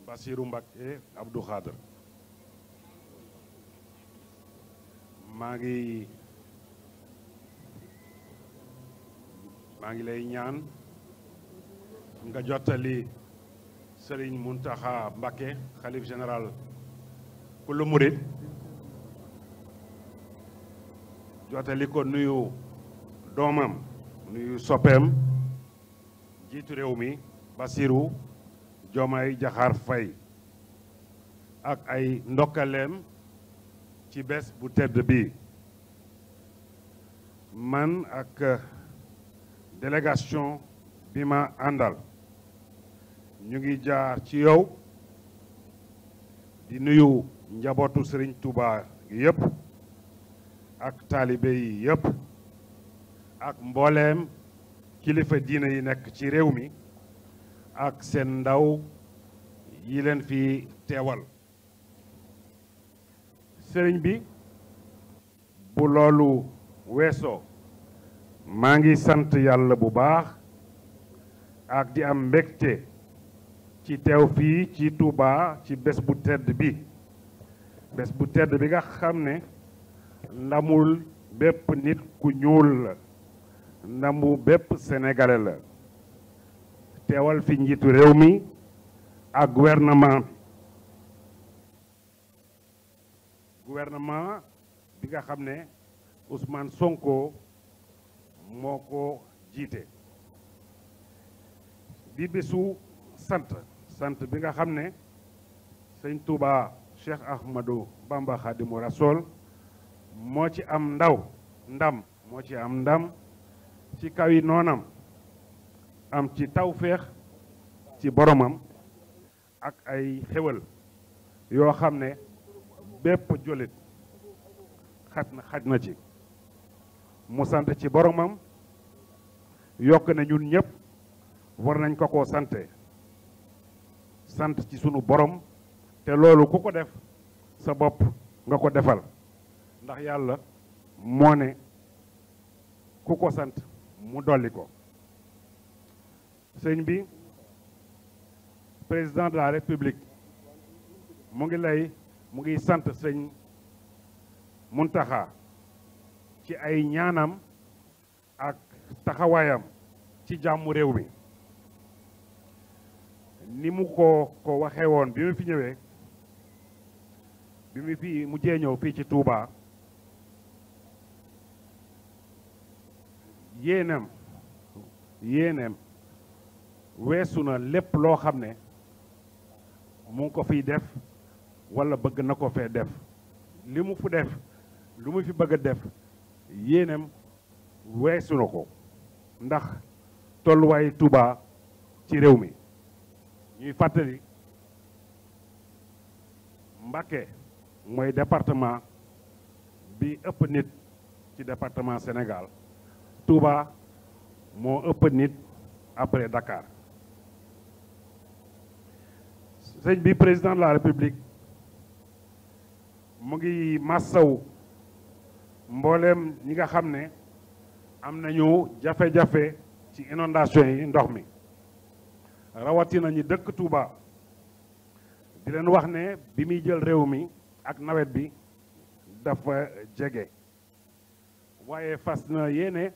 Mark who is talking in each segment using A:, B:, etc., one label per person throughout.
A: Bassirou Mbacké Abdou Khadre maa ngi lay ñaan nga jottali Serigne Mountakha Mbacké xalif général kullu murid jottali ko nuyu doomam nuyu soppeem jiitu réew mi Bassirou Diomaye Diakhar Faye ak ay ndokkaleem ci bés bu tedd bi man ak délégation bi ma àndal ñu ngi jaar ci yow di nuyu njabootu Serigne Touba gi yëpp ak taalibe yi yëpp ak mbooleem kilifa diine yi nekk ci réew mi ak seen ndaw yi leen fi teewal sëriñ bi bu loolu weesoo maa ngi sant yàlla bu baax ak di am mbégte ci teew fii ci Touba ci bés bu tedd bi nga xam ne ndamul bépp nit ku ñuul la ndamu bépp sénégalais la teewal fi njiitu réew mi ak gouvernement bi nga xam ne Ousmane Sonko moo ko jiite di bésu sant bi nga xam ne sëñ Touba Cheikh Ahmadou Bamba Khadimou Rassoul moo ci am ndam ci kaw yi noonam am ci tawféex ci boromam ak ay xéwal yoo xam ne bépp jullit xaj na ci mu sant ci boromam yokk ne ñun ñëpp war nañ ko sante sant ci sunu borom te loolu ku ko def sa bopp nga ko defal ndax yàlla moo ne ku ko sant mu dolli ko sëñ bi président de la république mu ngi sant sëñ Mountakha ci ay ñaanam ak taxawaayam ci jàmmu réew mi ni mu ko waxee woon bi mu fi ñëwee bi mu fi mujjee ñëw fii ci Touba yéeneem weesu na lépp loo xam ne mu ngi ko fiy def walla bëgg na ko fee def li mu fi bëgg a def yéeneem weesu na ko ndax tolluwaayu Touba ci réew mi ñuy fàttali Mbacké mooy département bi ëpp nit ci département Sénégal Touba moo ëpp nit après Dakar sëñ bi président de la République mu ngi massaw mbooleem ñi nga xam ne am nañu jafe-jafe ci inondation yi ndox mi rawatina ñi dëkk Touba di leen wax ne bi muy jël réew mi ak nawet bi dafa jege waaye fas na yéene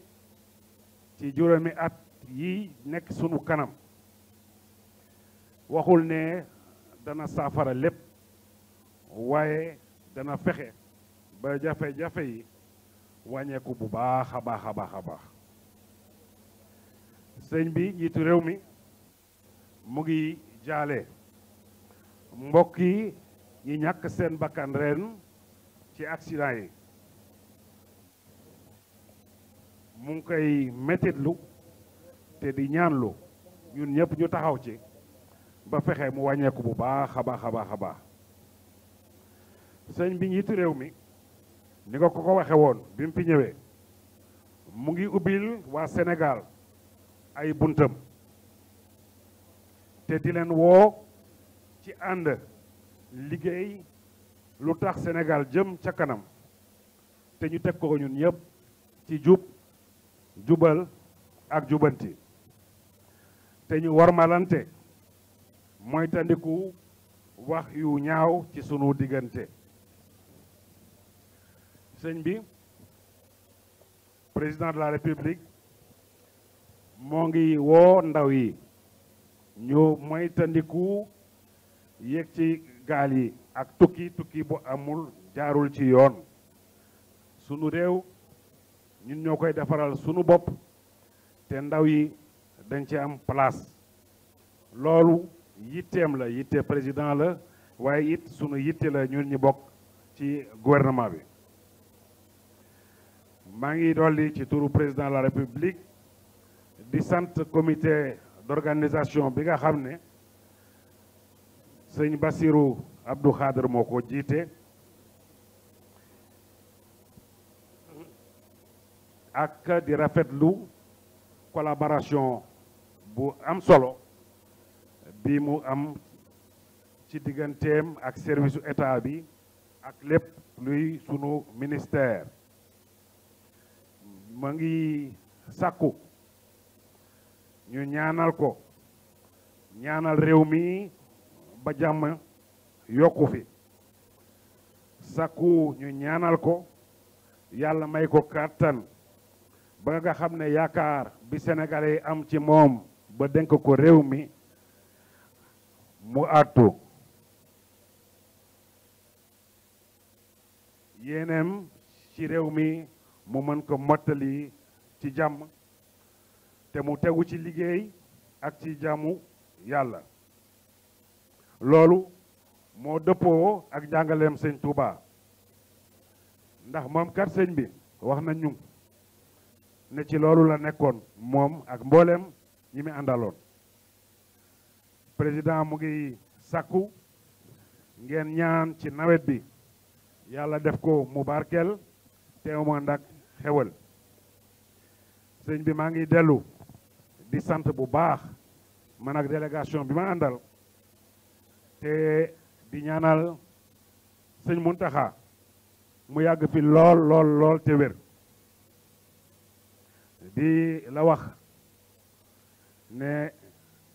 A: ci juróomi at yi nekk sunu kanam waxul ne dana saafara lépp waaye dana fexe ba jafe-jafe yi wàññeeku bu baax a baax sëñ bi njiitu réew mi mu ngi jaale mbokk yi ñi ñàkk seen bakkan ren ci accident yi mu ngi koy mettitlu te di ñaanlu ñun ñëpp ñu taxaw ci ba fexe mu wàññeeku bu baax a baax sëñ bi njiitu réew mi ni nga ko waxe woon bi mu fi ñëwee mu ngi ubbil waa Sénégal ay buntam te di leen woo ci ànd liggéey lu tax Sénégal jëm ca kanam te ñu teg ko ñun ñëpp ci jubal ak jubanti te ñu warmalante mooy tandiku wax yu ñaaw ci sunu diggante. sëñ bi président de la république moo ngi woo ndaw yi ñu moytandiku yéeg ci gaal yi ak tukki bu amul jaarul ci yoon. sunu réew ñun ñoo koy defaral sunu bopp te ndaw yi dañ ci am place. loolu yitteem la yitte président la waaye it sunu yitte la ñun ñi bokk ci gouvernement bi. maa ngi dolli ci turu président de la république di sant comité d'organisation bi nga xam ne sëñ Bassirou Abdou Khadre moo ko jiite ak di rafetlu collaboration bu am solo bi mu am ci digganteem ak service u état bi ak lépp luy sunu ministère. ma ngi sàkku ñu ñaanal ko ñaanal réew mi ba jàmm yokku fi. sàkku ñu ñaanal ko yàlla may ko kàttan ba nga xam ne yaakaar bi sénégalais am ci moom ba dénk ko réew mi mu àttu. yéeneem ci réew mi mu mën ko mottali ci jàmm te mu tegu ci liggéey ak ci jàmmu yàlla. loolu moo dëppoo ak jàngaleem sëñ Touba ndax moom kat sëñ bi wax na ñu ne ci loolu la nekkoon moom ak mbooleem ñi mi àndaloon. président mu ngi sàkku ngeen ñaan ci nawet bi yàlla def ko mu barkeel te mu ànd ak xewal. sëñ bi maa ngi dellu di sant bu baax man ak délégation bi ma àndal te di ñaanal sëñ Muntaxa mu yàgg fi lool te wér. di la wax ne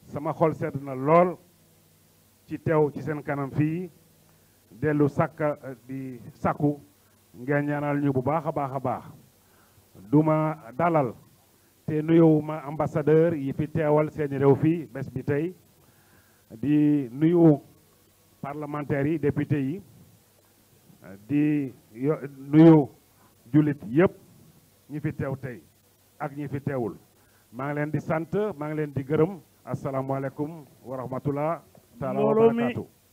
A: sama xol sedd na lool ci teew ci seen kanam fii dellu di sàkku ngeen ñaanal ñu bu baax a baax. duma dalal te nuyu ma ambassadeur yi fi teewal seeni réew fii bés bi tey di nuyu parlementaires yi député yi di nuyu jullit yépp ñi fi teew tey ak ñi fi teewul. maa ngi leen di sant maa ngi leen di gërëm. asalaamaaleykum wa rahmatullah taala wa barakatu.